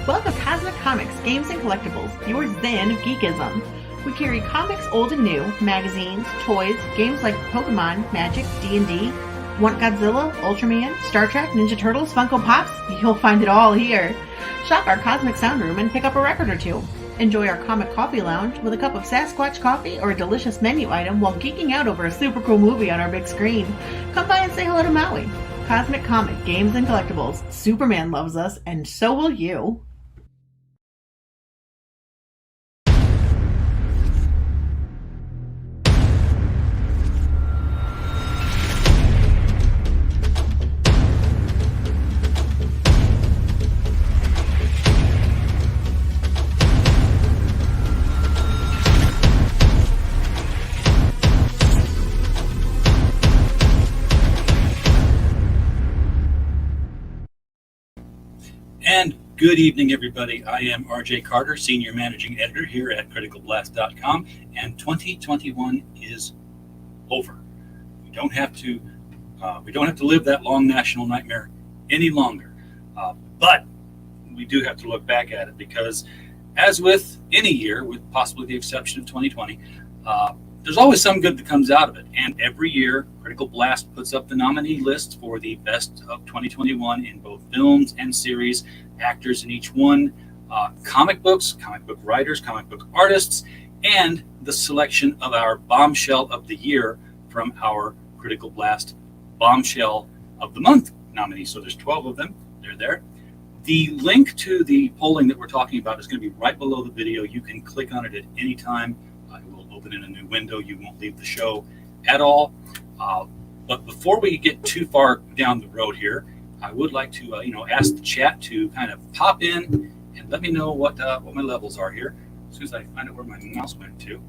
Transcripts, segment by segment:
Welcome to Cosmic Comics, Games and Collectibles, your zen of geekism. We carry comics old and new, magazines, toys, games like Pokemon, Magic, D&D. Want Godzilla, Ultraman, Star Trek, Ninja Turtles, Funko Pops? You'll find it all here. Shop our Cosmic Sound Room and pick up a record or two. Enjoy our Comic Coffee Lounge with a cup of Sasquatch coffee or a delicious menu item while geeking out over a super cool movie on our big screen. Come by and say hello to Maui. Cosmic Comic, Games and Collectibles. Superman loves us, and so will you. And good evening, everybody. I am RJ Carter, Senior Managing Editor here at CriticalBlast.com, and 2021 is over. We don't have to live that long national nightmare any longer. But we do have to look back at it because, as with any year, with possibly the exception of 2020, there's always some good that comes out of it. And every year, Critical Blast puts up the nominee list for the best of 2021 in both films and series, actors in each one, comic books, comic book writers, comic book artists, and the selection of our Bombshell of the Year from our Critical Blast Bombshell of the Month nominees. So there's 12 of them. They're there. The link to the polling that we're talking about is going to be right below the video. You can click on it at any time. It will open in a new window. You won't leave the show at all. But before we get too far down the road here, I would like to ask the chat to kind of pop in and let me know what my levels are here. As soon as I find out where my mouse went to.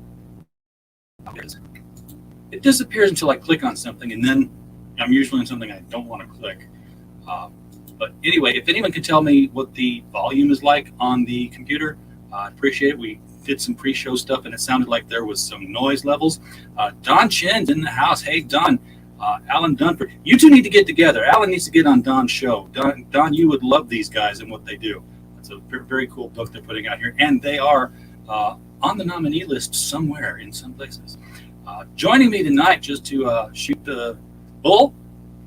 It disappears until I click on something, and then I'm usually on something I don't want to click. But anyway, if anyone can tell me what the volume is like on the computer, I'd appreciate it. We did some pre-show stuff, and it sounded like there was some noise levels. Don Chen's in the house. Hey, Don. Alan Dunford. You two need to get together. Alan needs to get on Don's show. Don, you would love these guys and what they do. It's a very cool book they're putting out here, and they are on the nominee list somewhere in some places. Joining me tonight just to shoot the bull,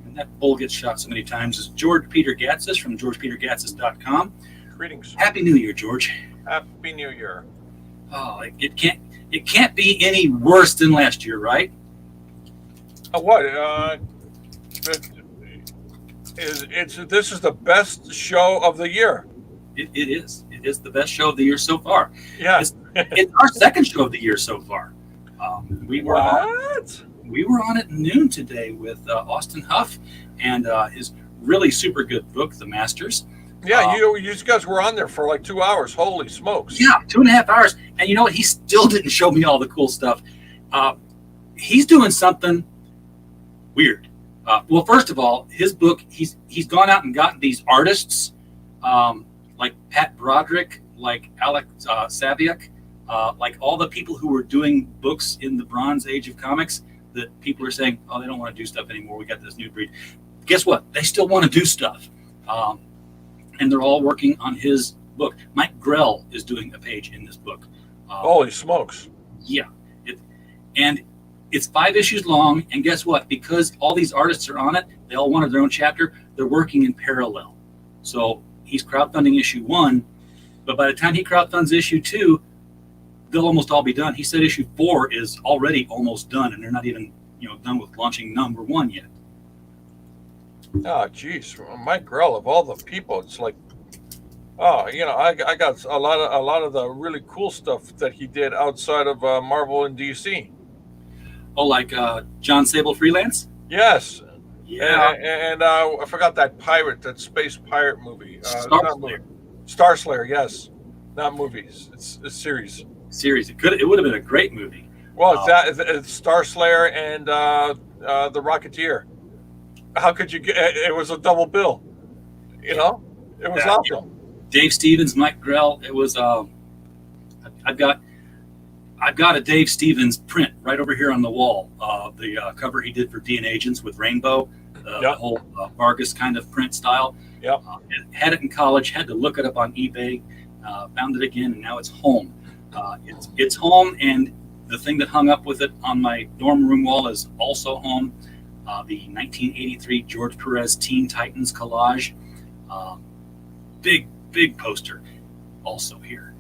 and that bull gets shot so many times, is George Peter Gatsis from GeorgePeterGatsis.com. Greetings. Happy New Year, George. Happy New Year. Oh, it can't be any worse than last year, right? What? This is the best show of the year. It is. It is the best show of the year so far. Yeah. It's our second show of the year so far. We were on at noon today with Austin Huff and his really super good book, The Masters. Yeah, you guys were on there for like 2 hours. Holy smokes. Yeah, 2.5 hours. And you know what? He still didn't show me all the cool stuff. He's doing something weird. Well, first of all, his book, he's gone out and gotten these artists like Pat Broderick, like Alex Saviuk, like all the people who were doing books in the Bronze Age of comics that people are saying, oh, they don't want to do stuff anymore. We got this new breed. Guess what? They still want to do stuff. And they're all working on his book. Mike Grell is doing a page in this book. Holy smokes. Yeah. It's 5 issues long, and guess what? Because all these artists are on it, they all wanted their own chapter, they're working in parallel. So he's crowdfunding issue 1, but by the time he crowdfunds issue 2, they'll almost all be done. He said issue 4 is already almost done, and they're not even done with launching number 1 yet. Oh, geez. Mike Grell, of all the people, it's like, I got a lot of the really cool stuff that he did outside of Marvel and DC. Oh, like John Sable Freelance? Yes. Yeah. And I forgot that space pirate movie. Star Slayer, yes. Not movies. It's a series. It would have been a great movie. Well, it's Star Slayer and the Rocketeer. How could you get it? Was a double bill. It was awesome. Dave Stevens, Mike Grell. It was. I've got a Dave Stevens print right over here on the wall. The cover he did for DNA Agents with Rainbow, the whole Vargas kind of print style. Yep. Had it in college, had to look it up on eBay, found it again, and now it's home. It's home, and the thing that hung up with it on my dorm room wall is also home. The 1983 George Perez Teen Titans collage. Big poster also here.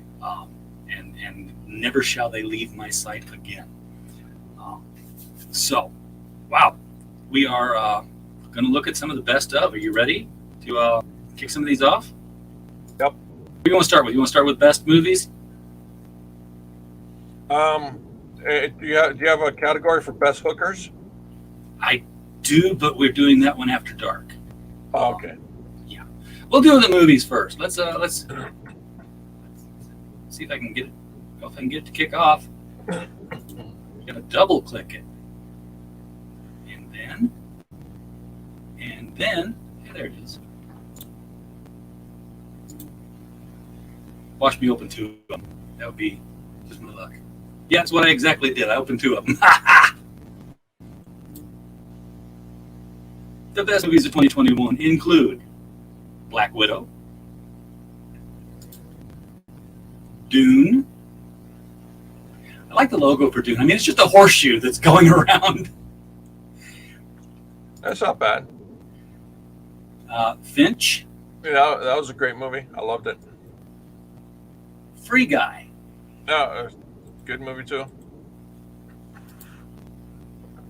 And never shall they leave my sight again. So, wow. We are going to look at some of the best of. Are you ready to kick some of these off? Yep. What do you want to start with? You want to start with best movies? Do you have a category for best hookers? I do, but we're doing that one after dark. Oh, okay. Yeah, we'll do the movies first. Let's see if I can get it to kick off. I'm gonna double click it, and then yeah, there it is. Watch me open two of them. That would be just my luck. Yeah, that's what I exactly did. I opened two of them. The best movies of 2021 include Black Widow, Dune. I like the logo for Dune. I mean, it's just a horseshoe that's going around. That's not bad. Finch, Yeah, that was a great movie. I loved it. Free Guy, No, good movie too.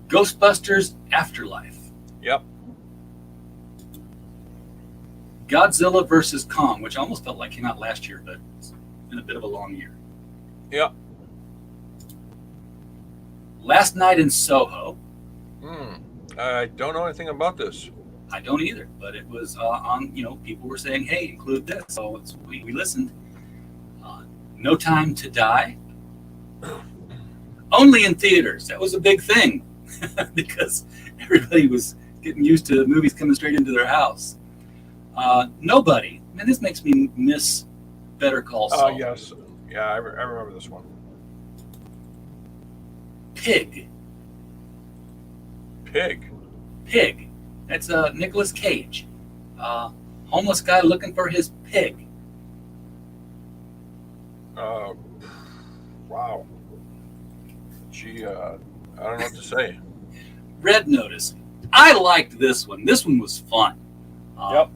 Ghostbusters Afterlife, Yep. Godzilla vs. Kong, which I almost felt like came out last year, but it's been a bit of a long year. Yep. Last Night in Soho. I don't know anything about this. I don't either, but it was on, people were saying, hey, include this. So we listened. No Time to Die. Only in theaters. That was a big thing because everybody was getting used to movies coming straight into their house. Nobody. Man, this makes me miss Better Call Saul. Oh, yes. Yeah, I remember this one. Pig. Pig. That's Nicolas Cage. Homeless guy looking for his pig. Wow. Gee, I don't know what to say. Red Notice. I liked this one. This one was fun. Yep.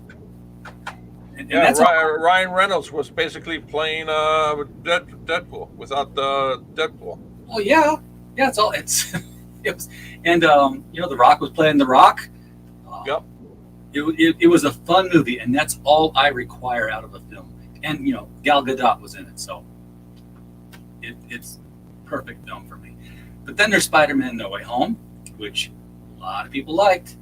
And Yeah, that's Ryan Reynolds was basically playing Deadpool without the Deadpool. well, yeah. It's all. It was, and The Rock was playing The Rock. Yep. It was a fun movie, and that's all I require out of a film. And Gal Gadot was in it, so it's perfect film for me. But then there's Spider-Man: No Way Home, which a lot of people liked.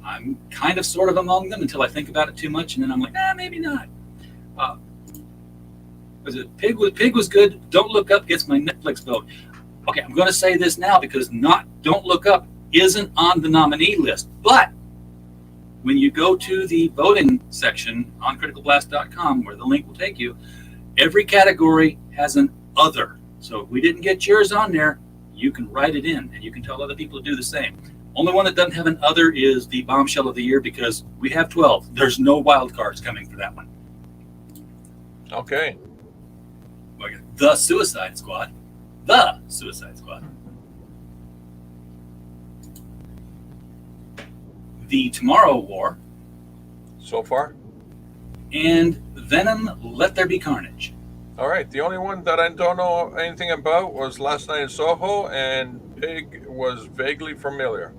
I'm kind of sort of among them until I think about it too much, and then I'm like, maybe not. Was it Pig was good. Don't Look Up gets my Netflix vote. Okay, I'm going to say this now because Don't Look Up isn't on the nominee list. But when you go to the voting section on criticalblast.com, where the link will take you, every category has an other. So if we didn't get yours on there, you can write it in, and you can tell other people to do the same. Only one that doesn't have an other is the Bombshell of the Year, because we have 12. There's no wild cards coming for that one. Okay. The Suicide Squad. The Suicide Squad. The Tomorrow War. So far? And Venom, Let There Be Carnage. All right. The only one that I don't know anything about was Last Night in Soho, and Pig was vaguely familiar.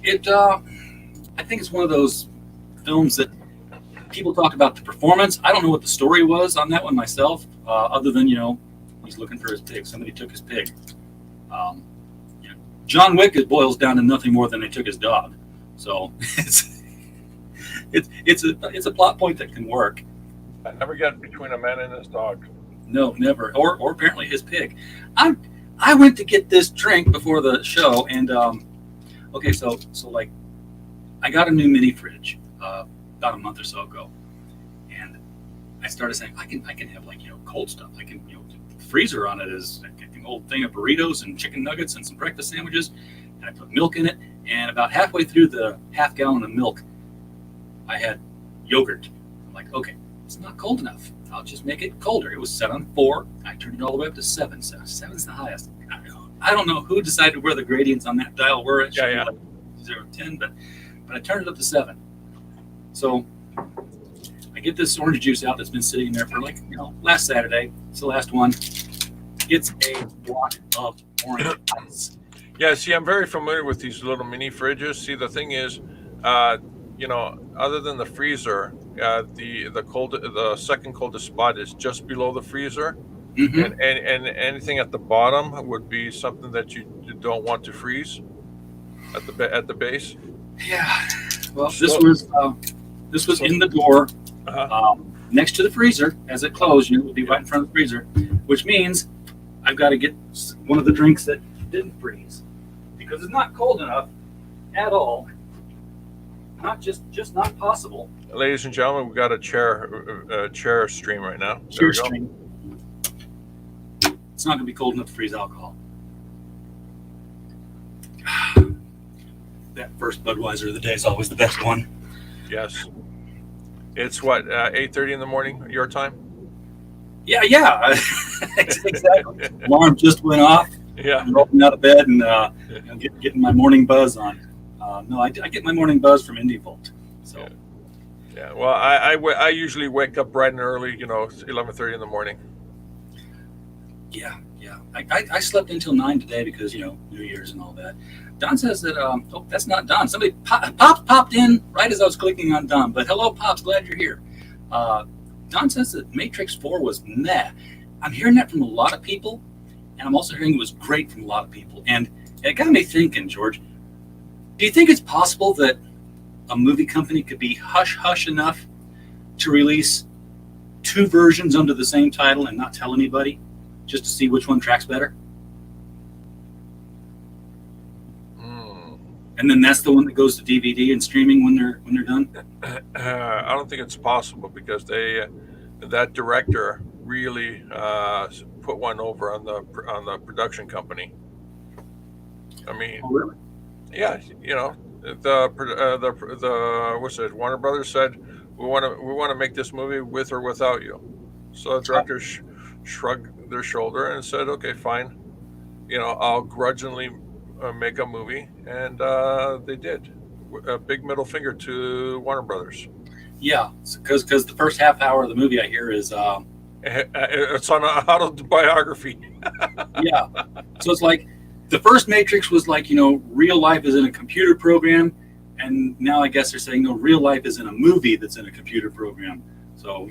I think it's one of those films that people talk about the performance. I don't know what the story was on that one myself, other than, he's looking for his pig. Somebody took his pig. John Wick, it boils down to nothing more than they took his dog. So it's a plot point that can work. I never get between a man and his dog. No, never. Or apparently his pig. I went to get this drink before the show, and okay, so like I got a new mini fridge about a month or so ago, and I started saying I can have cold stuff. I can the freezer on it is an old thing of burritos and chicken nuggets and some breakfast sandwiches, and I put milk in it, and about halfway through the half gallon of milk, I had yogurt. I'm like, okay, it's not cold enough. I'll just make it colder. It was set on 4. I turned it all the way up to 7. So 7's the highest. I don't know who decided where the gradients on that dial were. It should be like 0 to 10, but I turned it up to 7. So I get this orange juice out that's been sitting there for last Saturday. It's the last one. It's a block of orange ice. Yeah, see, I'm very familiar with these little mini fridges. See, the thing is, other than the freezer, the second coldest spot is just below the freezer. Mm-hmm. And anything at the bottom would be something that you don't want to freeze at the base. Yeah. Well, this was in the door, next to the freezer. As it closed, it would be right in front of the freezer, which means I've got to get one of the drinks that didn't freeze because it's not cold enough at all. Not just not possible. Ladies and gentlemen, we've got a chair stream right now. Chair stream. It's not going to be cold enough to freeze alcohol. That first Budweiser of the day is always the best one. Yes. It's what, 8:30 in the morning, your time? Yeah. Exactly. Alarm just went off. Yeah. I'm rolling out of bed and getting my morning buzz on. No, I get my morning buzz from Indie Volt. So. Yeah. Well, I usually wake up bright and early, 11:30 in the morning. Yeah. I slept until 9 today because, New Year's and all that. Don says that, that's not Don. Somebody popped in right as I was clicking on Don. But hello, Pops, glad you're here. Don says that Matrix 4 was meh. I'm hearing that from a lot of people, and I'm also hearing it was great from a lot of people. And it got me thinking, George, do you think it's possible that a movie company could be hush-hush enough to release 2 versions under the same title and not tell anybody? Just to see which one tracks better. And then that's the one that goes to DVD and streaming when they're done. I don't think it's possible because that director really put one over on the production company. I mean, oh, really? Yeah, the what's it? Warner Brothers said we want to make this movie with or without you. So the director shrugged their shoulder and said, "Okay, fine. I'll grudgingly make a movie," and they did. A big middle finger to Warner Brothers. Yeah, because the first half hour of the movie I hear is it's on an autobiography. Yeah, so it's like the first Matrix was like real life is in a computer program, and now I guess they're saying no, real life is in a movie that's in a computer program. So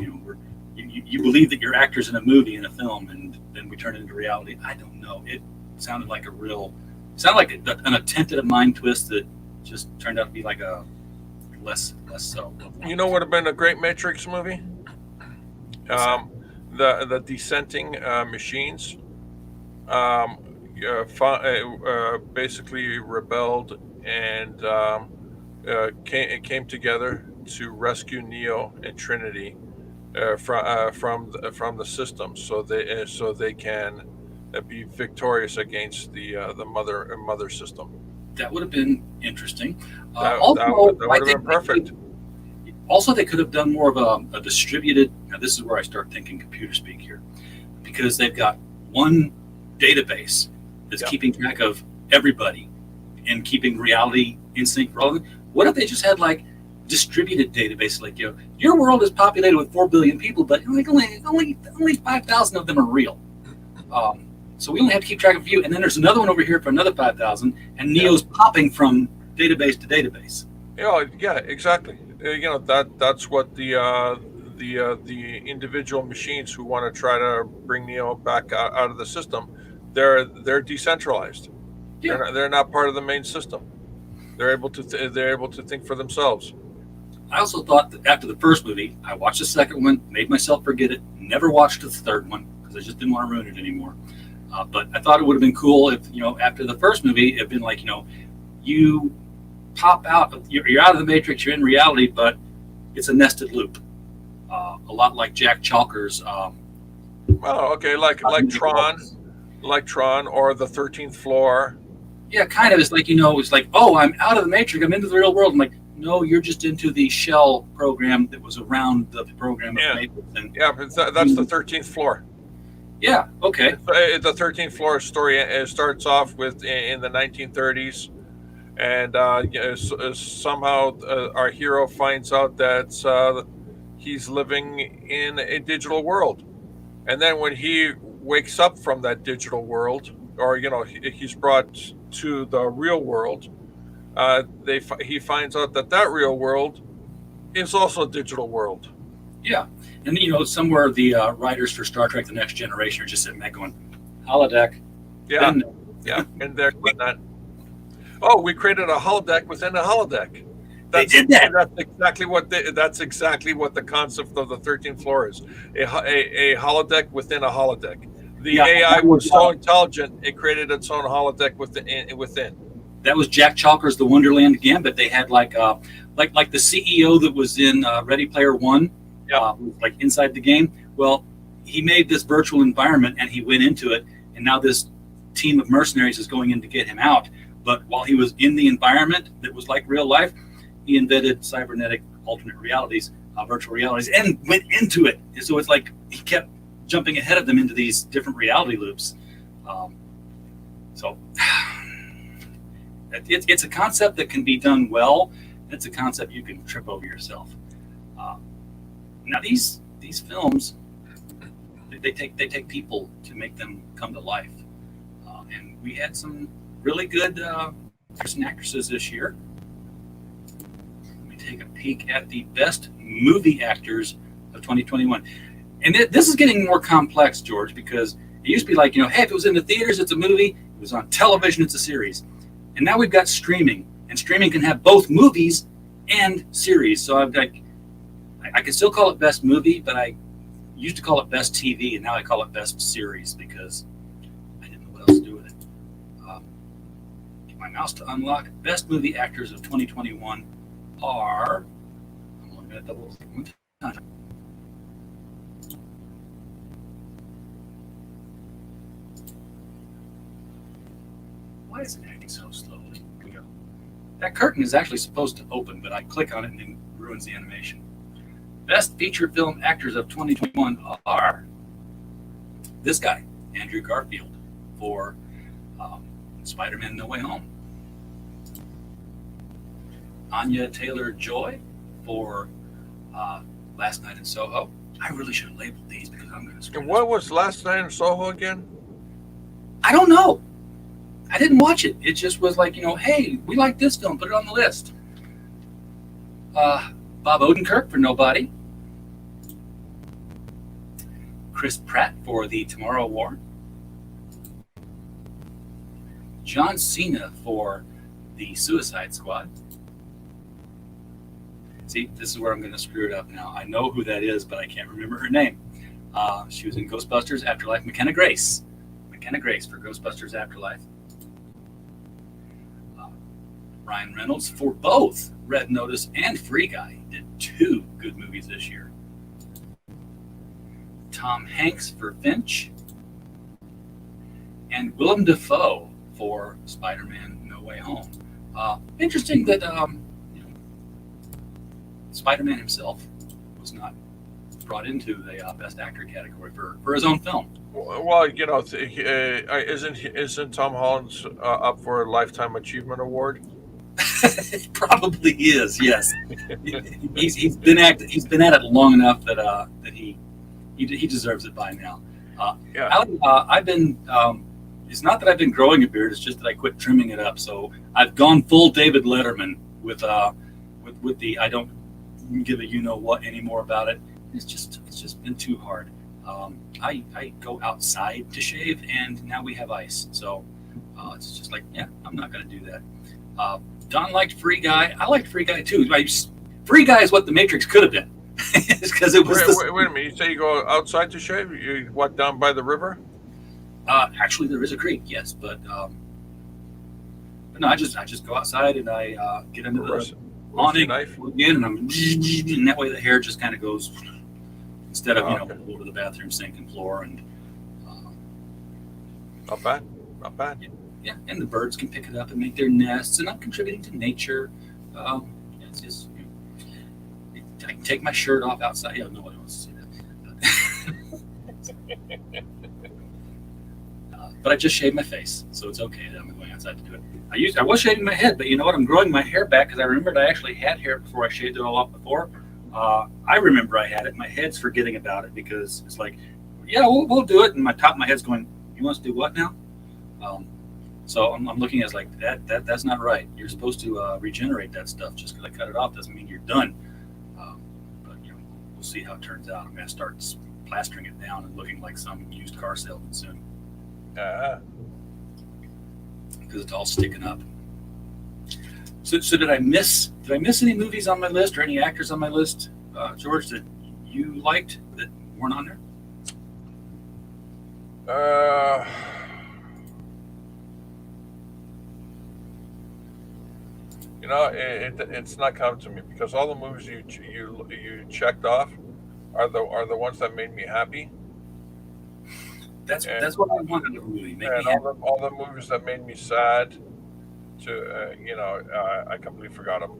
you believe that you're actors in a movie, in a film, and then we turn it into reality. I don't know. It sounded like an attempt at a mind twist that just turned out to be like a less so. Would have been a great Matrix movie? The dissenting machines basically rebelled and came together to rescue Neo and Trinity from the system, so they can be victorious against the mother system. That would have been interesting. That would have been perfect. Also, they could have done more of a distributed. Now, this is where I start thinking computer speak here, because they've got one database that's keeping track of everybody and keeping reality in sync for all of them. What if they just had like distributed database, like your world is populated with 4 billion people, but like only 5,000 of them are real. So we only have to keep track of a few, and then there's another one over here for another 5,000, and Neo's popping from database to database. Yeah, exactly. That's what the individual machines who want to try to bring Neo back out of the system, they're decentralized. Yeah. They're not part of the main system. They're able to think for themselves. I also thought that after the first movie, I watched the second one, made myself forget it, never watched the third one because I just didn't want to ruin it anymore. But I thought it would have been cool if, after the first movie, it had been like, you pop out, you're out of the Matrix, you're in reality, but it's a nested loop. A lot like Jack Chalker's. Like Tron or the 13th Floor. Yeah, kind of. It's like, it's like, oh, I'm out of the Matrix, I'm into the real world. I'm like, no, you're just into the shell program that was around the program Yeah. of Mapleton. Yeah, but that's the 13th floor. Yeah, okay. The 13th floor story starts off with in the 1930s, and somehow our hero finds out that he's living in a digital world, and then when he wakes up from that digital world, or he's brought to the real world, he finds out that real world is also a digital world. Yeah. And, somewhere the writers for Star Trek The Next Generation are just sitting back going, holodeck. Yeah, Then, yeah, and they're not. Oh, we created a holodeck within a holodeck. They did that. That's exactly what the concept of the 13th floor is. A holodeck within a holodeck. The AI was so intelligent it created its own holodeck within. That was Jack Chalker's The Wonderland Gambit. They had like the CEO that was in Ready Player One, like inside the game. Well, he made this virtual environment and he went into it, and now this team of mercenaries is going in to get him out. But while he was in the environment that was like real life, he invented cybernetic alternate realities, virtual realities, and went into it. And so it's like he kept jumping ahead of them into these different reality loops. So it's a concept that can be done well. It's a concept you can trip over yourself. Now these films, they take people to make them come to life, and we had some really good actors and actresses this year. Let me take a peek at the best movie actors of 2021, and this is getting more complex, George, because it used to be like, hey, if it was in the theaters, it's a movie. If it was on television, it's a series. And now we've got streaming, and streaming can have both movies and series. So I can still call it best movie, but I used to call it best TV, and now I call it best series because I didn't know what else to do with it. Get my mouse to unlock. Best movie actors of 2021 are, I'm only going to double click one time. Why is it acting so slowly? Here we go. That curtain is actually supposed to open, but I click on it and it ruins the animation. Best feature film actors of 2021 are this guy, Andrew Garfield, for Spider-Man No Way Home. Anya Taylor-Joy for Last Night in Soho. I really should have labeled these because I'm going to screw And what was Last Night in Soho again? I don't know. I didn't watch it. It just was like, hey, we like this film. Put it on the list. Bob Odenkirk for Nobody. Chris Pratt for The Tomorrow War. John Cena for The Suicide Squad. See, this is where I'm going to screw it up now. I know who that is, but I can't remember her name. She was in Ghostbusters Afterlife. McKenna Grace. McKenna Grace for Ghostbusters Afterlife. Ryan Reynolds for both Red Notice and Free Guy. Did 2 good movies this year. Tom Hanks for Finch. And Willem Dafoe for Spider-Man No Way Home. Interesting that Spider-Man himself was not brought into the Best Actor category for his own film. Well, isn't Tom Holland up for a Lifetime Achievement Award? It probably is. Yes, he's been at it long enough that he deserves it by now. Yeah. I've been. It's not that I've been growing a beard. It's just that I quit trimming it up. So I've gone full David Letterman with the I don't give a what anymore about it. It's just been too hard. I go outside to shave, and now we have ice. So it's just like, I'm not going to do that. Don liked Free Guy. I liked Free Guy too. Free Guy is what The Matrix could have been. Because it was. Wait a minute. You say you go outside to shave? You walk down by the river? Actually, there is a creek, yes, but no. I just go outside and I get into the awning again, and that way the hair just kind of goes instead of go to the bathroom sink and floor and. Not bad. Not bad. Yeah, and the birds can pick it up and make their nests, and I'm contributing to nature. It's just, I can take my shirt off outside. Yeah, nobody wants to see that. But I just shaved my face, so it's okay that I'm going outside to do it. I was shaving my head, but you know what? I'm growing my hair back because I remembered I actually had hair before I shaved it all off before. I remember I had it. My head's forgetting about it because it's like, yeah, we'll do it. And my top of my head's going, you want us to do what now? So I'm looking at it like that's not right. You're supposed to regenerate that stuff. Just because I cut it off doesn't mean you're done. But we'll see how it turns out. I'm going to start plastering it down and looking like some used car salesman soon. Because it's all sticking up. So did I miss any movies on my list or any actors on my list, George, that you liked that weren't on there? It's not coming to me because all the movies you checked off are the ones that made me happy. That's what I wanted in a movie. All the movies that made me sad, I completely forgot them.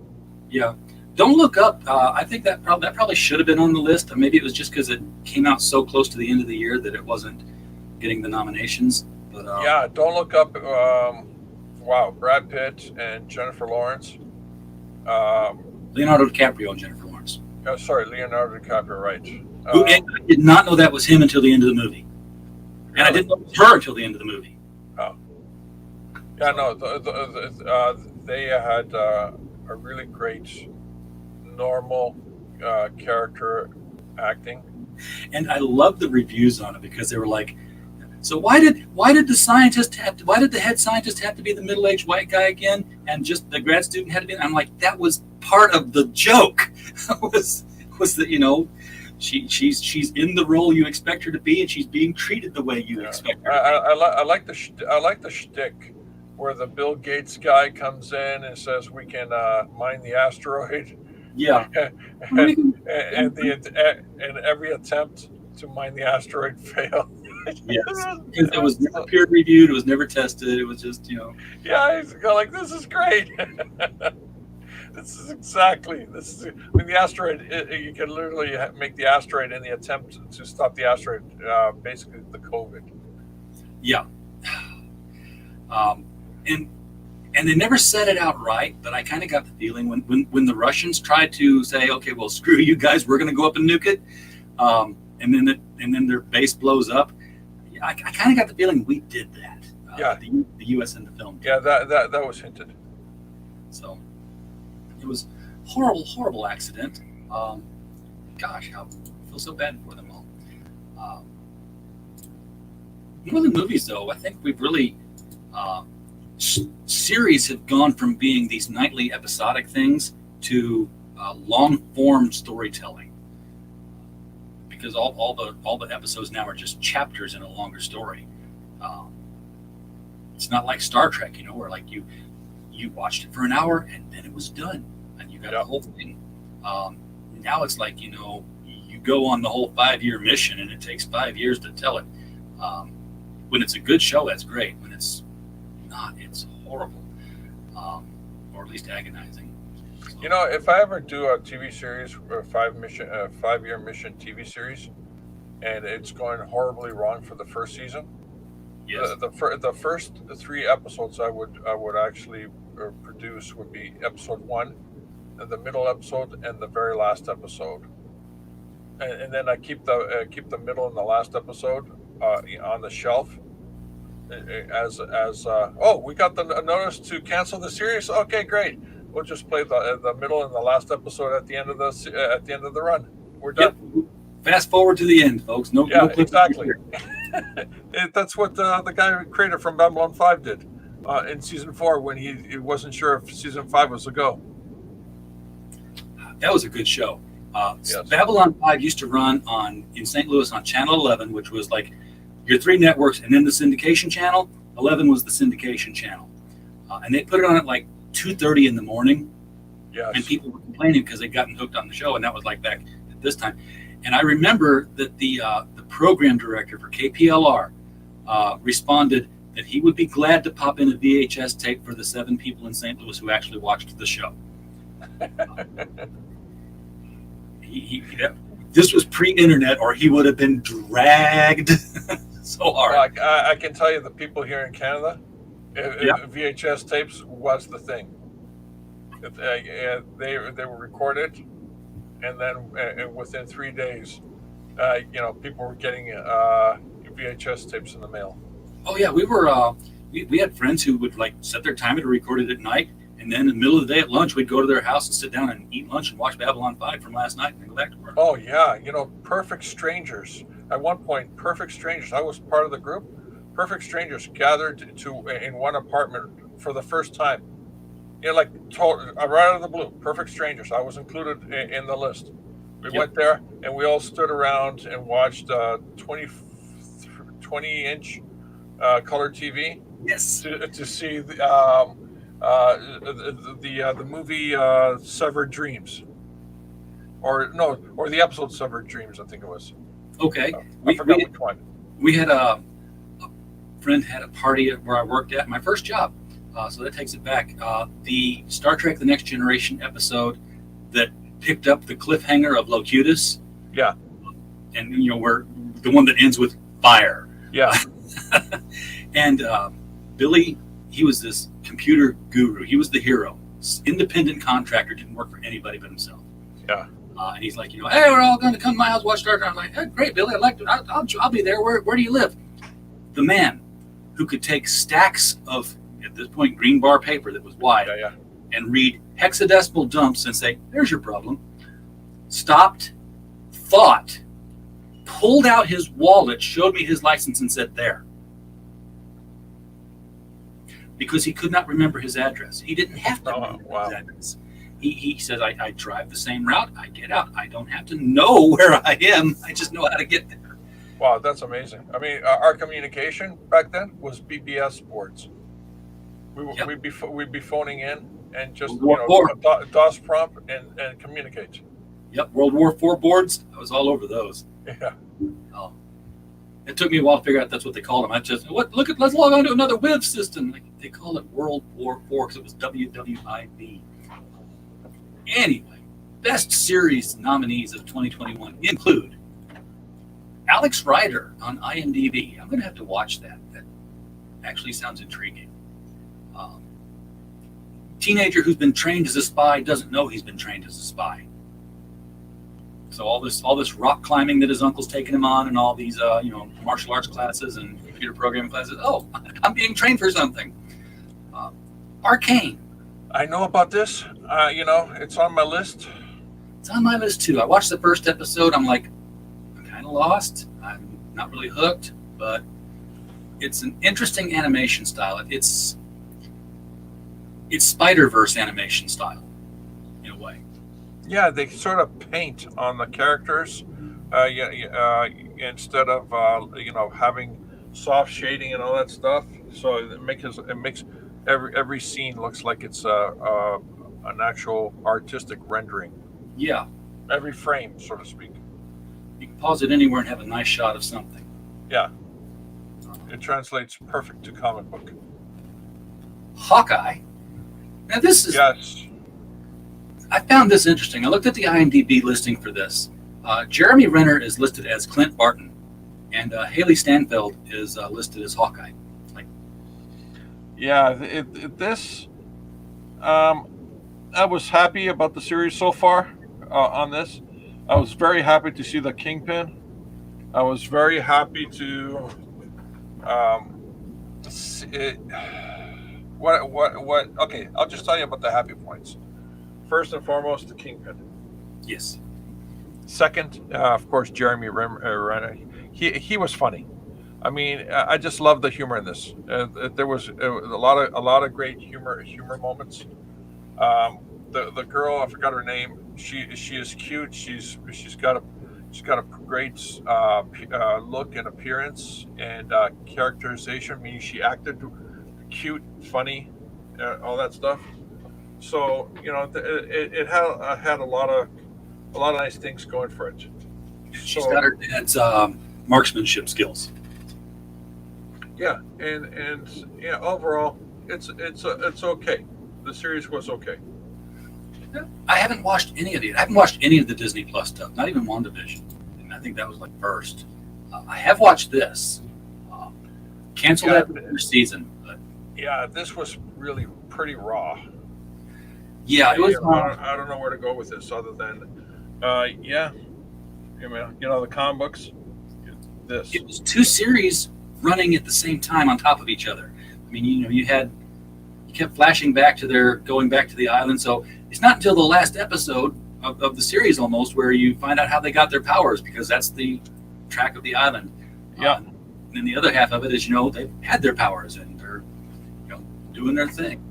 Yeah, Don't Look Up. I think that probably should have been on the list. Maybe it was just because it came out so close to the end of the year that it wasn't getting the nominations. But yeah, Don't Look Up. Wow, Brad Pitt and Jennifer Lawrence. Leonardo DiCaprio and Jennifer Lawrence. Sorry, Leonardo DiCaprio, right? I did not know that was him until the end of the movie. And I didn't know it was her until the end of the movie. Oh. Yeah, no, they had a really great, normal character acting. And I love the reviews on it because they were like, so why did the head scientist have to be the middle-aged white guy again, and just the grad student had to be? And I'm like, that was part of the joke. was that she's in the role you expect her to be, and she's being treated the way you expect her to be. I like the shtick where the Bill Gates guy comes in and says we can mine the asteroid. Yeah, and every attempt to mine the asteroid failed. Yes, because it was never peer reviewed, it was never tested. It was just Yeah, he's like, this is great. This is the asteroid. You can literally make the asteroid in the attempt to stop the asteroid. Basically, the COVID. Yeah. And they never said it outright, but I kind of got the feeling when the Russians tried to say, okay, well, screw you guys, we're going to go up and nuke it, and then their base blows up. I kind of got the feeling we did that. The U.S. in the film. Yeah, that was hinted. So it was horrible accident. Gosh, I feel so bad for them all. More than movies, though, I think we've really series have gone from being these nightly episodic things to long form storytelling. Because all the episodes now are just chapters in a longer story. It's not like Star Trek, where like you watched it for an hour and then it was done and you got the whole thing. Now it's like you go on the whole 5-year mission and it takes 5 years to tell it. When it's a good show, that's great. When it's not, it's horrible, or at least agonizing. If I ever do a TV series, a 5-year mission TV series, and it's going horribly wrong for the first season, yes, the first 3 episodes I would actually produce would be episode 1, and the middle episode, and the very last episode, and then I keep the middle and the last episode on the shelf. As we got the notice to cancel the series. Okay, great. We'll just play the middle and the last episode at the end of the run. We're done. Yep. Fast forward to the end, folks. No exactly. That's what the creator from Babylon 5 did in season 4 when he wasn't sure if season 5 was a go. That was a good show. Yes. Babylon 5 used to run in St. Louis on Channel 11, which was like your 3 networks, and then the syndication channel. 11 was the syndication channel, and they put it on at like 2:30 in the morning. Yes. And people were complaining because they'd gotten hooked on the show, and that was like back at this time. And I remember that the program director for KPLR responded that he would be glad to pop in a VHS tape for the 7 people in St. Louis who actually watched the show. This was pre-internet, or he would have been dragged so hard. I can tell you, the people here in Canada, VHS tapes was the thing. They were recorded, and then within 3 days, people were getting VHS tapes in the mail. Oh yeah, we had friends who would like set their timer to record it at night, and then in the middle of the day at lunch, we'd go to their house and sit down and eat lunch and watch Babylon 5 from last night and then go back to work. Oh yeah, Perfect Strangers. At one point, Perfect Strangers, I was part of the group. Perfect Strangers gathered in one apartment for the first time. Right out of the blue. Perfect Strangers. I was included in the list. We went there and we all stood around and watched 20-inch color TV. Yes. To see the movie Severed Dreams, or the episode Severed Dreams, I think it was. Okay. I forgot which one. We had a friend had a party where I worked at my first job, so that takes it back. The Star Trek: The Next Generation episode that picked up the cliffhanger of Locutus. Yeah. And where the one that ends with fire. Yeah. And Billy, he was this computer guru. He was the hero. Independent contractor, didn't work for anybody but himself. Yeah. And he's like, hey, we're all going to come to my house, watch Star Trek. I'm like, hey, great, Billy. I'd like to. I'll be there. Where do you live? The man who could take stacks of, at this point, green bar paper that was wide, and read hexadecimal dumps and say, there's your problem. Stopped, thought, pulled out his wallet, showed me his license, and said, there. Because he could not remember his address. He didn't have to remember his address. He says, I drive the same route. I get out. I don't have to know where I am. I just know how to get there. Wow, that's amazing. I mean, our communication back then was BBS boards. We'd be phoning in and just DOS prompt and communicate. Yep, World War IV boards. I was all over those. Yeah. Oh, it took me a while to figure out that's what they called them. Let's log on to another WIV system. They call it World War IV because it was WWIV. Anyway, best series nominees of 2021 include Alex Rider on IMDb. I'm going to have to watch that. That actually sounds intriguing. Teenager who's been trained as a spy doesn't know he's been trained as a spy. So all this rock climbing that his uncle's taking him on, and all these martial arts classes and computer programming classes. Oh, I'm being trained for something. Arcane. I know about this. It's on my list. It's on my list too. I watched the first episode. I'm like, I'm kind of lost. I'm not really hooked, but it's an interesting animation style. It's Spider-Verse animation style, in a way. Yeah, they sort of paint on the characters, instead of having soft shading and all that stuff. So it makes every scene looks like it's an actual artistic rendering. Yeah, every frame, so to speak. You can pause it anywhere and have a nice shot of something. Yeah, it translates perfect to comic book. Hawkeye. Now this is I found this interesting. I looked at the IMDb listing for this. Jeremy Renner is listed as Clint Barton, and Haley Steinfeld is listed as Hawkeye. I was happy about the series so far on this. I was very happy to see the Kingpin. I was very happy to okay, I'll just tell you about the happy points. First and foremost, the Kingpin. Yes. Second, of course, Jeremy Renner. He was funny. I mean, I just love the humor in this. There was a lot of great humor moments. The girl, I forgot her name. She is cute. She's got a great look and appearance and characterization. Meaning she acted cute, funny, all that stuff. So it had a lot of nice things going for it. She's got her dad's marksmanship skills. Yeah, and overall, it's okay. The series was okay. I haven't watched any of it. I haven't watched any of the Disney Plus stuff, not even Wanda Vision. And I think that was like first. I have watched this. Canceled after the first season. But Yeah, this was really pretty raw. yeah, it was. I don't know where to go with this other than, yeah, the comic books. This. It was two series running at the same time on top of each other. I mean, you kept flashing back to going back to the island. So it's not until the last episode of the series almost where you find out how they got their powers, because that's the track of the island. Yeah. And then the other half of it is, they've had their powers and they're, doing their thing.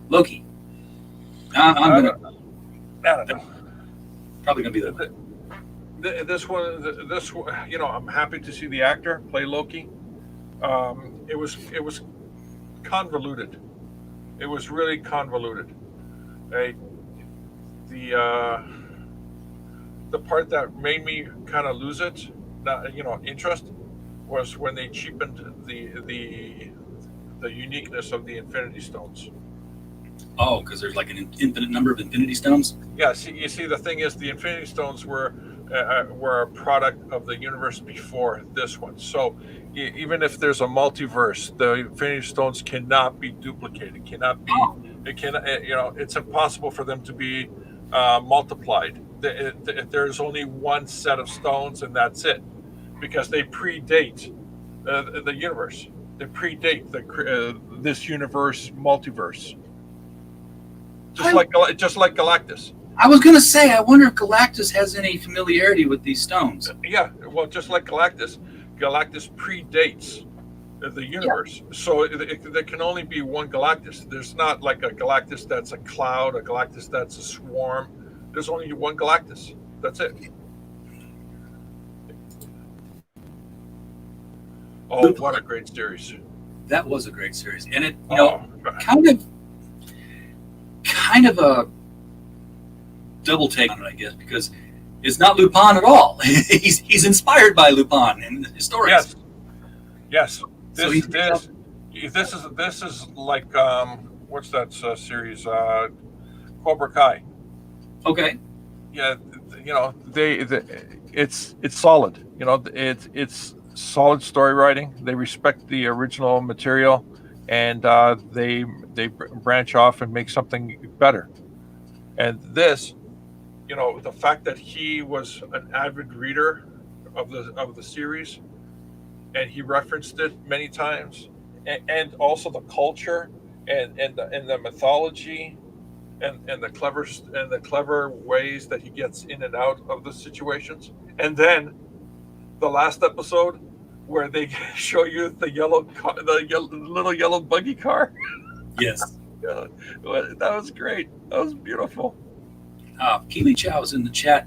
Loki. I'm gonna I don't know. probably gonna be the This one, I'm happy to see the actor play Loki. It was convoluted. It was really convoluted. The part that made me kind of lose it, interest, was when they cheapened the uniqueness of the Infinity Stones. Oh, because there's like an infinite number of Infinity Stones. Yeah, you see, the thing is, the Infinity Stones were a product of the universe before this one. So even if there's a multiverse, the Infinity Stones cannot be duplicated. Cannot be. It can. It's impossible for them to be multiplied. There's only one set of stones, and that's it, because they predate the universe. They predate this universe multiverse. Just like Galactus. I was gonna say, I wonder if Galactus has any familiarity with these stones. Yeah, well, just like Galactus predates the universe. Yeah. So there can only be one Galactus. There's not like a Galactus that's a cloud, a Galactus that's a swarm. There's only one Galactus. That's it. Oh, what a great series. That was a great series. And it, kind of a double take on it, I guess, because it's not Lupin at all. he's inspired by Lupin and his stories. Yes. This is like what's that series? Cobra Kai. Okay. Yeah, it's solid. It's solid story writing. They respect the original material, and they branch off and make something better. And this, the fact that he was an avid reader of the series, and he referenced it many times, and also the culture and the mythology and the clever ways that he gets in and out of the situations. And then the last episode where they show you the little yellow buggy car. Yes. Yeah, that was great. That was beautiful. Keely Chow is in the chat.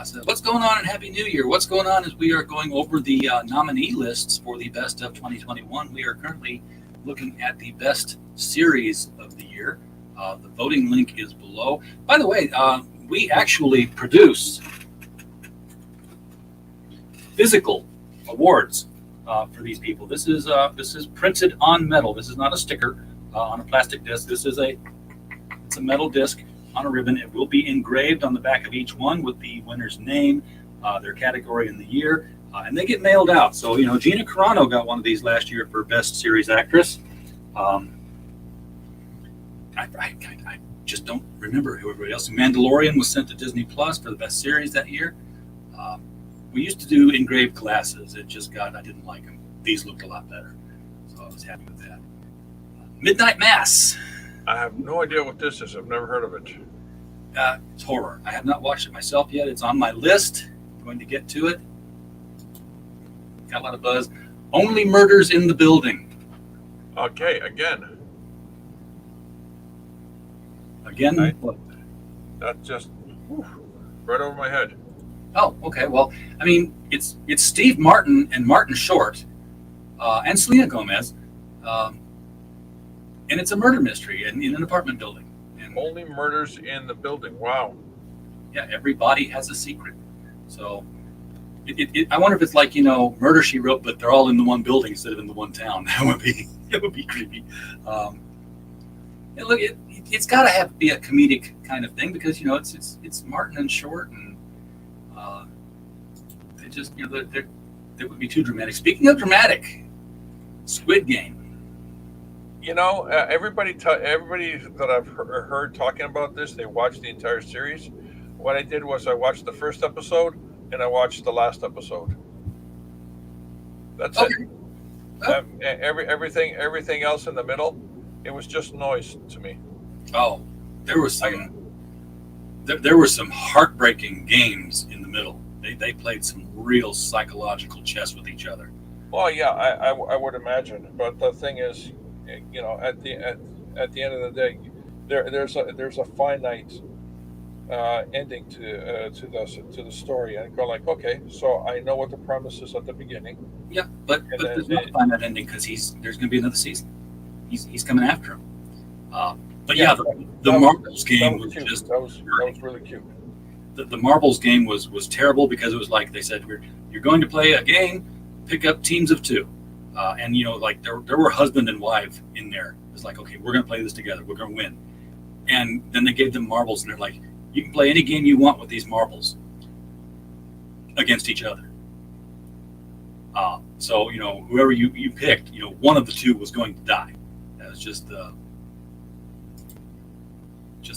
Said, what's going on, and Happy New Year? What's going on is we are going over the nominee lists for the best of 2021. We are currently looking at the best series of the year. The voting link is below. By the way, we actually produce physical awards for these people. This is printed on metal. This is not a sticker on a plastic disc. It's a metal disc on a ribbon. It will be engraved on the back of each one with the winner's name, their category and the year, and they get mailed out. So, Gina Carano got one of these last year for Best Series Actress. I just don't remember who everybody else. Mandalorian was sent to Disney Plus for the Best Series that year. We used to do engraved glasses. I didn't like them. These looked a lot better, so I was happy with that. Midnight Mass. I have no idea what this is. I've never heard of it. It's horror. I have not watched it myself yet. It's on my list. I'm going to get to it. Got a lot of buzz. Only Murders in the Building. Okay, again. That just right over my head. Oh, okay. Well, I mean, it's Steve Martin and Martin Short and Selena Gomez, and it's a murder mystery in an apartment building. And Only Murders in the Building. Wow. Yeah, every body has a secret. So I wonder if it's like, Murder, She Wrote, but they're all in the one building instead of in the one town. It would be creepy. it's got to have to be a comedic kind of thing because it's Martin and Short, and they just they would be too dramatic. Speaking of dramatic, Squid Game. Everybody that I've heard talking about this, they watched the entire series. What I did was I watched the first episode and I watched the last episode. That's it. Everything else in the middle, it was just noise to me. Oh, there were some heartbreaking games in the middle. They played some real psychological chess with each other. Well, yeah, I would imagine. But the thing is, at the end of the day, there's a finite ending to the story, and go like, okay, so I know what the premise is at the beginning. Yeah, but there's no finite ending because there's going to be another season. He's coming after him. But yeah, the marbles game was just that was really cute. The marbles game was terrible because it was like they said, you're going to play a game, pick up teams of 2. And there were husband and wife in there. It's like, okay, we're going to play this together. We're going to win. And then they gave them marbles, and they're like, you can play any game you want with these marbles against each other. So whoever you picked, one of the 2 was going to die. That was just the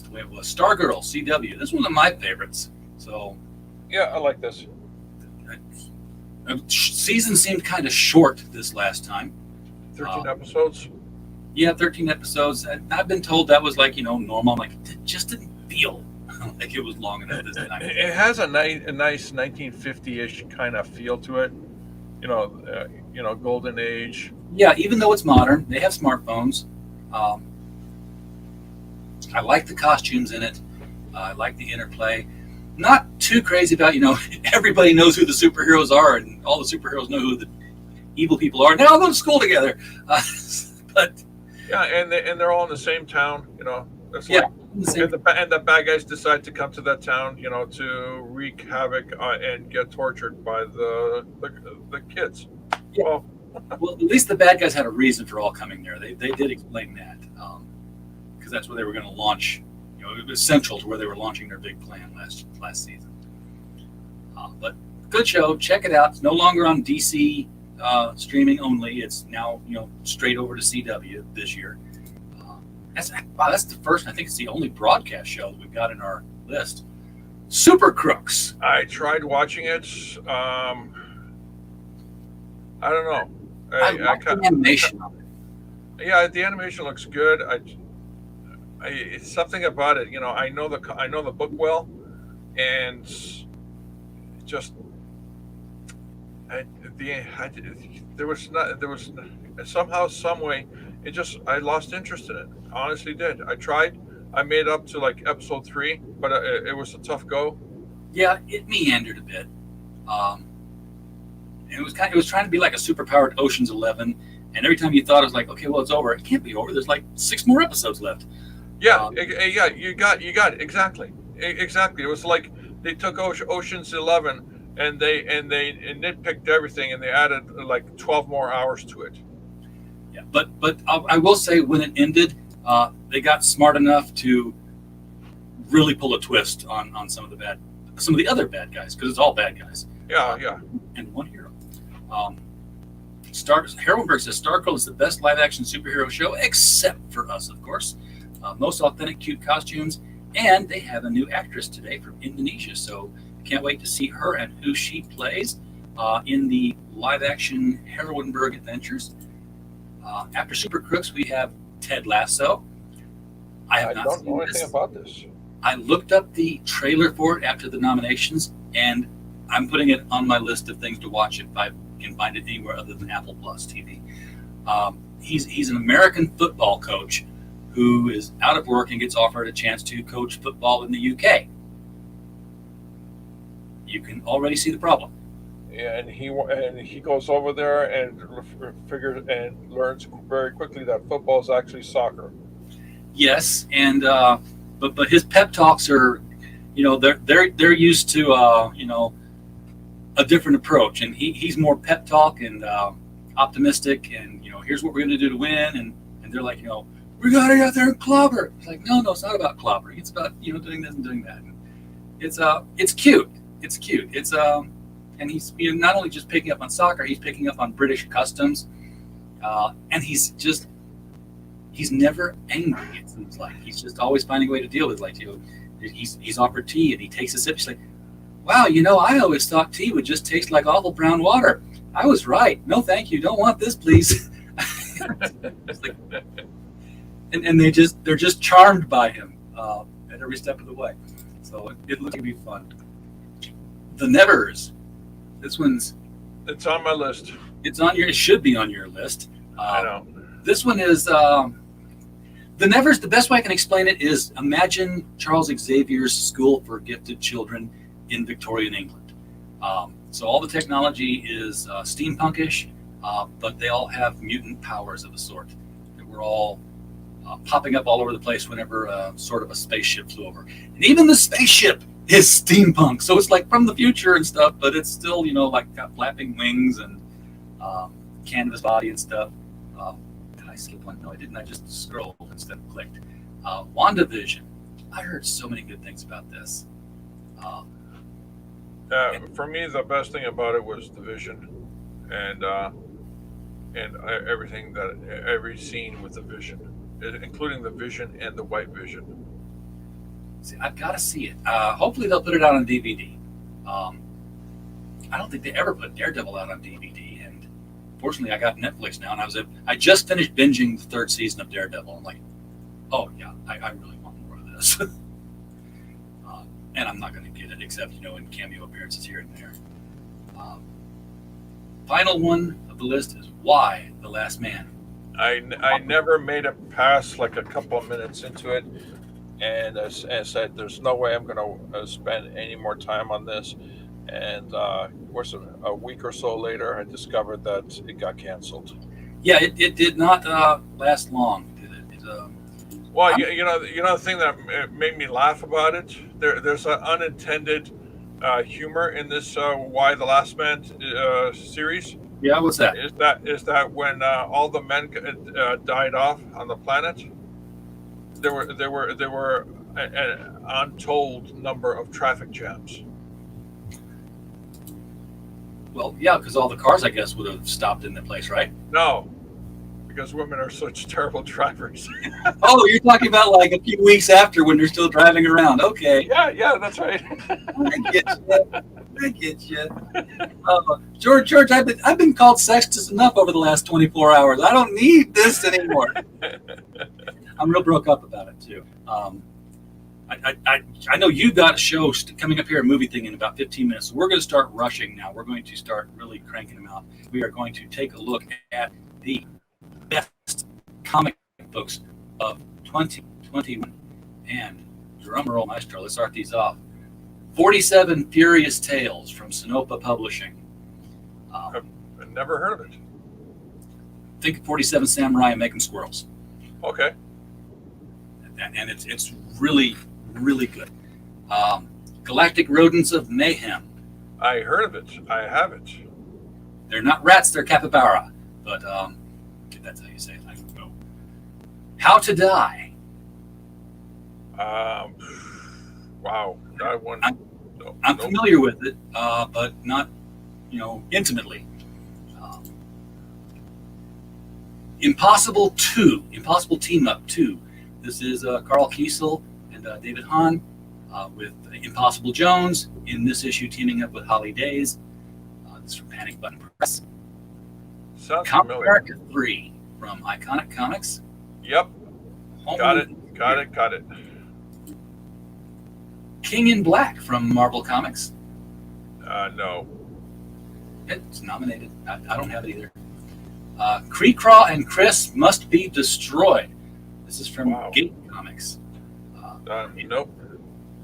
way it was. Stargirl, CW. This is one of my favorites. So yeah, I like this. Season seemed kind of short this last time. 13 episodes. Yeah, 13 episodes. I've been told that was normal. I'm like, it just didn't feel like it was long enough this time. It has a nice 1950-ish kind of feel to it. Golden age. Yeah, even though it's modern, they have smartphones. I like the costumes in it. I like the interplay. Not too crazy about, everybody knows who the superheroes are, and all the superheroes know who the evil people are. They all go to school together. But yeah, and they're all in the same town. It's yeah, like, and the bad guys decide to come to that town, to wreak havoc and get tortured by the kids. Yeah. Well, at least the bad guys had a reason for all coming there. They did explain that because that's where they were going to launch. It was central to where they were launching their big plan last season. But good show. Check it out. It's no longer on DC streaming only. It's now straight over to CW this year. That's the first. I think it's the only broadcast show that we've got in our list. Super Crooks. I tried watching it. I don't know. I like the animation of it. Yeah, the animation looks good. It's something about it. I know the book well, and just there was somehow, some way, I lost interest in it. I honestly did. I tried. I made up to like episode 3, but it was a tough go. Yeah, it meandered a bit. It was trying to be like a superpowered Ocean's 11, and every time you thought it was like, okay, well, it's over. It can't be over. There's like 6 more episodes left. Yeah, you got it exactly. Exactly. It was like they took Ocean's 11 and they nitpicked everything, and they added like 12 more hours to it. Yeah, but I will say when it ended, they got smart enough to really pull a twist on some of the other bad guys, because it's all bad guys. Yeah. And one hero. Heroinberg says Stargirl is the best live-action superhero show, except for Us, of course. Most authentic, cute costumes, and they have a new actress today from Indonesia, so can't wait to see her and who she plays in the live-action Heroinberg adventures. After Super Crooks, we have Ted Lasso. I don't know anything about this. I looked up the trailer for it after the nominations, and I'm putting it on my list of things to watch if I can find it anywhere other than Apple Plus TV. He's an American football coach who is out of work and gets offered a chance to coach football in the UK. You can already see the problem. Yeah, and he goes over there and figures and learns very quickly that football is actually soccer. Yes, and but his pep talks are, they're used to a different approach, and he's more pep talk and optimistic, and here's what we're going to do to win, and they're like, we got to get out there and clobber. It's like, no, it's not about clobbering. It's about, doing this and doing that. And it's cute. It's cute. And he's not only just picking up on soccer, he's picking up on British customs. And he's never angry. It seems like he's just always finding a way to deal with it. Like, he's offered tea and he takes a sip. He's like, wow, I always thought tea would just taste like awful brown water. I was right. No, thank you. Don't want this, please. Like, and they're just charmed by him at every step of the way. So it looks to be fun. The Nevers. This one's. It's on my list. It should be on your list. I know. This one is the Nevers. The best way I can explain it is imagine Charles Xavier's School for Gifted Children in Victorian England. So all the technology is steampunkish, but they all have mutant powers of a sort. That were all popping up all over the place whenever sort of a spaceship flew over. And even the spaceship is steampunk. So it's like from the future and stuff, but it's still, like got flapping wings and canvas body and stuff. Did I skip one? No, I didn't. I just scrolled instead of clicked. Wanda Vision. I heard so many good things about this. For me, the best thing about it was the vision, and everything every scene with the vision, including the vision and the white vision. See, I've got to see it. Hopefully, they'll put it out on DVD. I don't think they ever put Daredevil out on DVD, and fortunately, I got Netflix now, and I just finished binging the 3rd season of Daredevil. I'm like, oh yeah, I really want more of this. And I'm not going to get it except, in cameo appearances here and there. Final one of the list is Why the Last Man. I never made it past like a couple of minutes into it, and I said, there's no way I'm going to spend any more time on this. And a week or so later, I discovered that it got canceled. Yeah, it did not last long, did it? Well, the thing that made me laugh about it, there's an unintended humor in this Why the Last Man series. Yeah, what's that? Is that when all the men died off on the planet, there were an untold number of traffic jams. Well, yeah, because all the cars, I guess, would have stopped in the place, right? No, because women are such terrible drivers. Oh, you're talking about like a few weeks after when they're still driving around. Okay. Yeah, that's right. I get you. George, I've been called sexist enough over the last 24 hours. I don't need this anymore. I'm real broke up about it too. I know you got a show coming up here, a movie thing in about 15 minutes. So we're going to start rushing now. We're going to start really cranking them out. We are going to take a look at the best comic books of 2021. And drum roll, maestro, let's start these off. 47 Furious Tales from Sonoma Publishing. I've never heard of it. Think of 47 Samurai and make them squirrels. Okay. And it's really, really good. Galactic Rodents of Mayhem. I heard of it. I have it. They're not rats, they're capybara. But that's how you say it. I don't know. How to Die. Wow. That one. I'm familiar with it, but not, intimately. Impossible 2. Impossible Team Up 2. This is Carl Kiesel and David Hahn with Impossible Jones in this issue teaming up with Holly Days. This is from Panic Button Press. Sounds Comic familiar. America 3 from Iconic Comics. Yep. Got it. King in Black from Marvel Comics. No. It's nominated. I don't have it either. Kree-Craw and Chris Must Be Destroyed. This is from Gate Comics. Nope.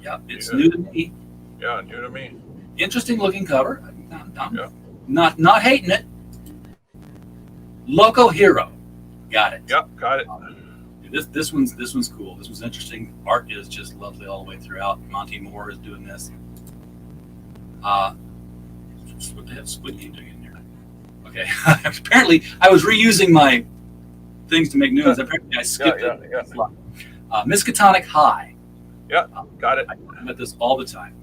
Yeah, it's new to me. Yeah, new to me. Interesting looking cover. Not hating it. Loco Hero. Got it. Yep, got it. This one's cool. This one's interesting. Art is just lovely all the way throughout. Monty Moore is doing this. What the hell is Squid Game doing in here? Okay. Apparently, I was reusing my things to make news. Apparently, I skipped Yeah. it. Miskatonic High. Yeah, got it. I met this all the time.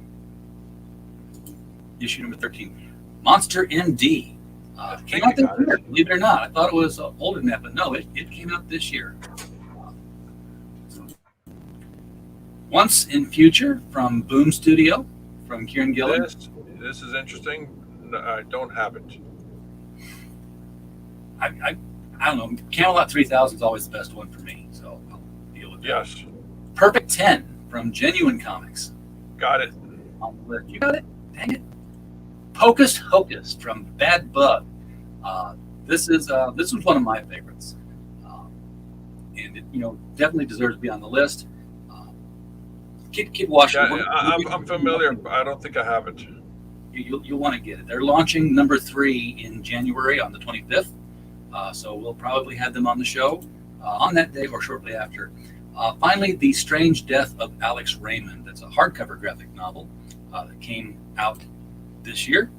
Issue number 13. Monster MD. Came out this year, believe it or not. I thought it was older than that, but no, it came out this year. Once in Future from Boom Studio, from Kieran Gillen. This is interesting. I don't have it. I don't know. Camelot 3000 is always the best one for me, so I'll deal with that. Yes. Perfect 10 from Genuine Comics. Got it. You got it? Dang it. Pocus Hocus from Bad Bug. This was one of my favorites, and it definitely deserves to be on the list. Keep watching. Yeah, I'm familiar, but I don't think I have it. You'll want to get it. They're launching number 3 in January on the 25th, so we'll probably have them on the show on that day or shortly after. Finally, The Strange Death of Alex Raymond. That's a hardcover graphic novel that came out this year.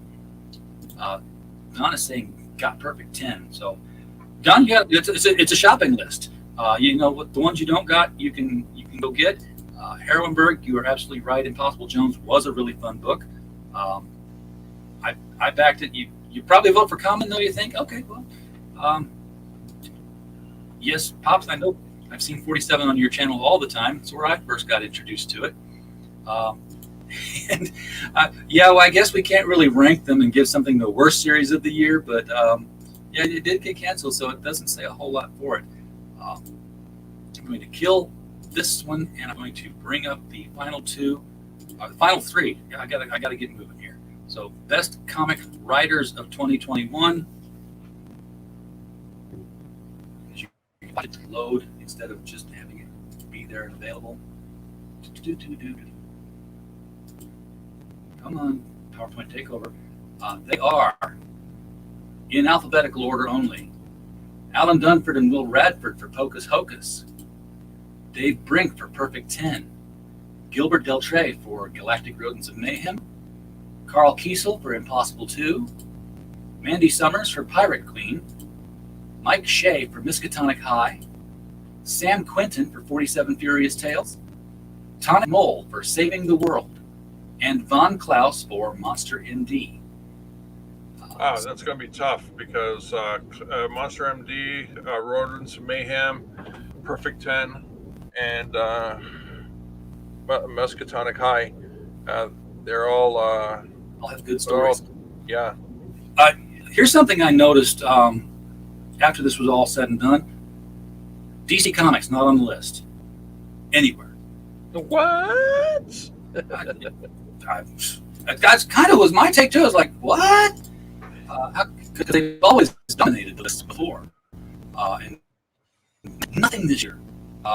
Don is saying got perfect 10. So, Don, it's a shopping list. What the ones you don't got, you can go get. Heroenberg, you are absolutely right. Impossible Jones was a really fun book. I backed it. You probably vote for Common, though. You think, okay, well, yes, Pops. I know I've seen 47 on your channel all the time. It's where I first got introduced to it. And well, I guess we can't really rank them and give something the worst series of the year, but it did get canceled, so it doesn't say a whole lot for it. I'm going to kill this one, and I'm going to bring up the final final 3. I gotta get moving here. So, best comic writers of 2021. You can watch it load instead of just having it be there and available. Come on, PowerPoint takeover. They are in alphabetical order only. Alan Dunford and Will Radford for Pocus Hocus. Dave Brink for Perfect 10. Gilbert Deltray for Galactic Rodents of Mayhem. Carl Kiesel for Impossible 2. Mandy Summers for Pirate Queen. Mike Shea for Miskatonic High. Sam Quinton for 47 Furious Tales. Tonic Mole for Saving the World. And Von Klaus for Monster MD. That's going to be tough because Monster MD, Rodents of Mayhem, Perfect 10, and Miskatonic High. They're all have good stories. Yeah. Here's something I noticed after this was all said and done. DC Comics not on the list anywhere. What? That's kind of was my take too. I was like, what? Because they've always dominated the list before, and nothing this year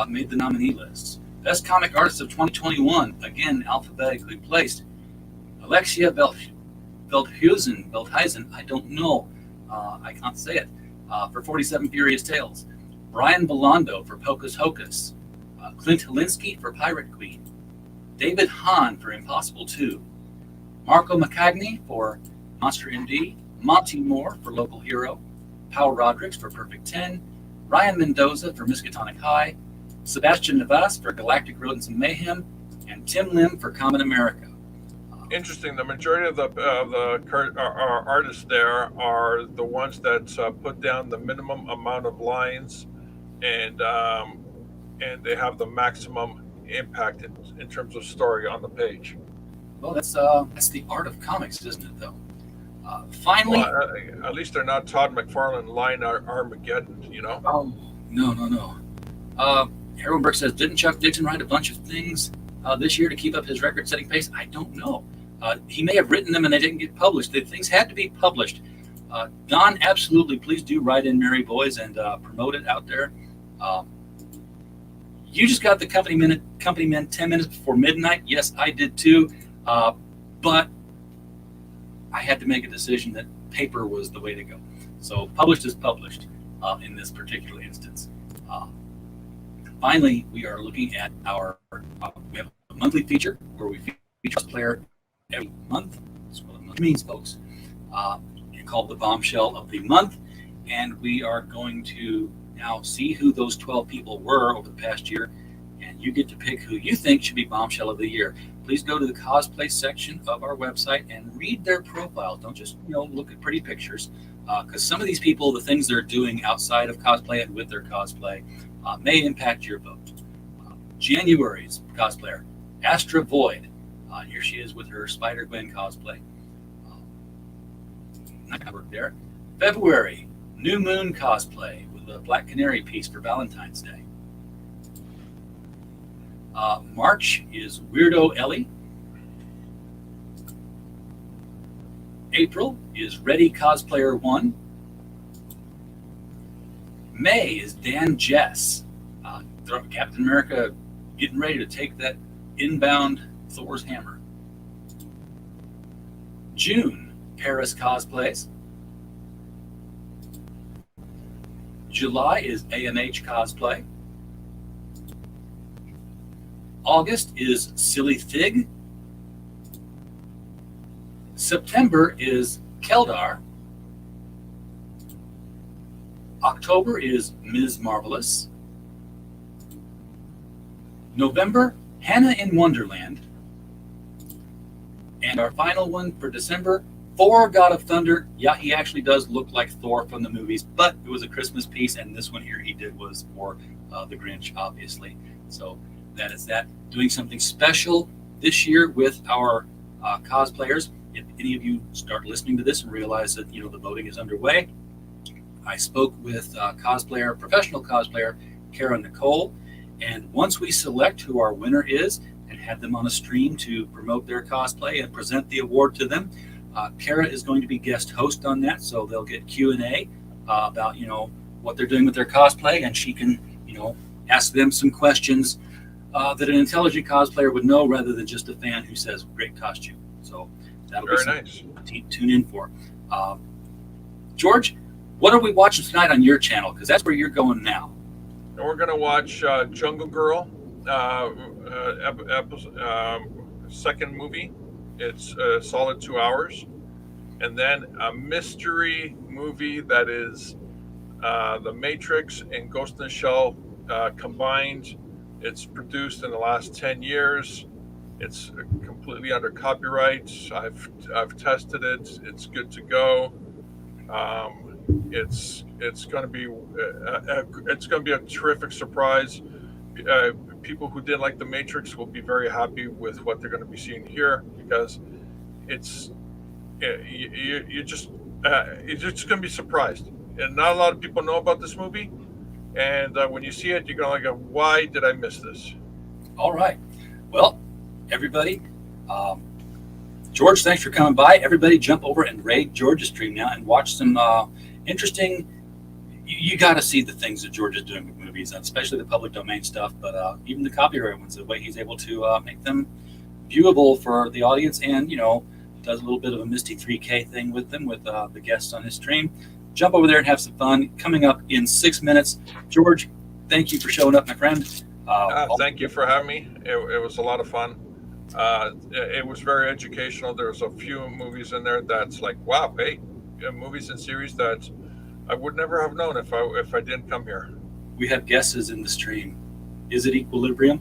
made the nominee lists. Best comic artist of 2021, again alphabetically placed. Alexia Veldhuizen, I don't know, I can't say it, for 47 Furious Tales. Brian Bellondo for Pocus Hocus. Clint Helinski for Pirate Queen. David Hahn for Impossible 2. Marco Maccagni for Monster MD. Monty Moore for Local Hero. Paul Rodrigues for Perfect 10. Ryan Mendoza for Miskatonic High. Sebastian Navas for Galactic Rodents and Mayhem. And Tim Lim for Common America. Interesting. The majority of the artists there are the ones that put down the minimum amount of lines, and they have the maximum impact in terms of story on the page. Well, that's the art of comics, isn't it? Though. Finally, well, at least they're not Todd McFarlane line Armageddon, Oh no. Heroenberg says, didn't Chuck Dixon write a bunch of things this year to keep up his record-setting pace? I don't know. He may have written them and they didn't get published. The things had to be published. Don, absolutely, please do write in Merry Boys and promote it out there. You just got the company men 10 minutes before midnight. Yes, I did too. But I had to make a decision that paper was the way to go. So published is published in this particular instance. Finally, we are looking at we have a monthly feature where we feature a player every month. That's what a month means, folks. Called the Bombshell of the Month. And we are going to Now see who those 12 people were over the past year, and you get to pick who you think should be Bombshell of the Year. Please go to the cosplay section of our website and read their profiles. Don't just look at pretty pictures, because some of these people, the things they're doing outside of cosplay and with their cosplay may impact your vote. January's cosplayer, Astra Void. Here she is with her Spider-Gwen cosplay. Not gonna work there. February, New Moon cosplay with a Black Canary piece for Valentine's Day. March is Weirdo Ellie. April is Ready Cosplayer 1. May is Dan Jess. Captain America getting ready to take that inbound Thor's hammer. June, Paris cosplays. July is AMH cosplay. August is Silly Fig. September is Keldar. October is Ms. Marvelous. November, Hannah in Wonderland. And our final one for December, Thor, God of Thunder. Yeah, he actually does look like Thor from the movies, but it was a Christmas piece, and this one here he did was for the Grinch, obviously. So that is that. Doing something special this year with our cosplayers. If any of you start listening to this and realize that the voting is underway, I spoke with professional cosplayer Kara Nicole, and once we select who our winner is and have them on a stream to promote their cosplay and present the award to them, Kara is going to be guest host on that, so they'll get Q&A about what they're doing with their cosplay, and she can ask them some questions that an intelligent cosplayer would know rather than just a fan who says great costume. So that'll be something to tune in for. George, what are we watching tonight on your channel? Because that's where you're going now. And we're going to watch Jungle Girl, second movie. It's a solid 2 hours. And then a mystery movie that is The Matrix and Ghost in the Shell combined. It's produced in the last 10 years. It's completely under copyright. I've tested it. It's good to go. It's going to be a terrific surprise. People who didn't like The Matrix will be very happy with what they're going to be seeing here, because you're just going to be surprised. And not a lot of people know about this movie. And when you see it, you're going to go, why did I miss this? All right. Well, everybody, George, thanks for coming by. Everybody jump over and raid George's stream now and watch some interesting. You got to see the things that George is doing with movies, especially the public domain stuff, but even the copyright ones, the way he's able to make them viewable for the audience, and does a little bit of a Misty 3K thing with them with the guests on his stream. Jump over there and have some fun. Coming up in 6 minutes. George, thank you for showing up, my friend. Thank you for having me. It was a lot of fun. It was very educational. There's a few movies in there that's like, wow, hey, movies and series that I would never have known if I didn't come here. We have guesses in the stream. Is it Equilibrium?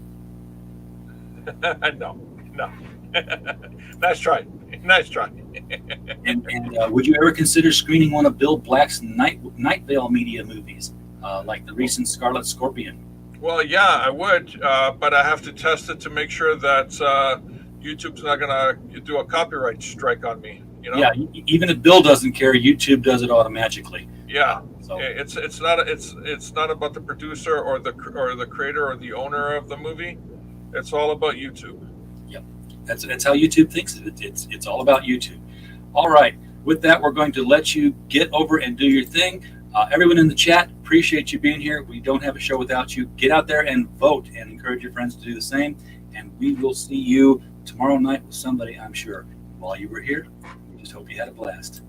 No. Nice try. And would you ever consider screening one of Bill Black's Night Vale media movies, like the recent Scarlet Scorpion? Well, yeah, I would, but I have to test it to make sure that YouTube's not going to do a copyright strike on me. Yeah, even if Bill doesn't care, YouTube does it automatically. Yeah, so it's not about the producer or the creator or the owner of the movie. It's all about YouTube. Yep, that's how YouTube thinks of it. It's all about YouTube. All right, with that, we're going to let you get over and do your thing. Everyone in the chat, appreciate you being here. We don't have a show without you. Get out there and vote and encourage your friends to do the same. And we will see you tomorrow night with somebody, I'm sure. While you were here, we just hope you had a blast.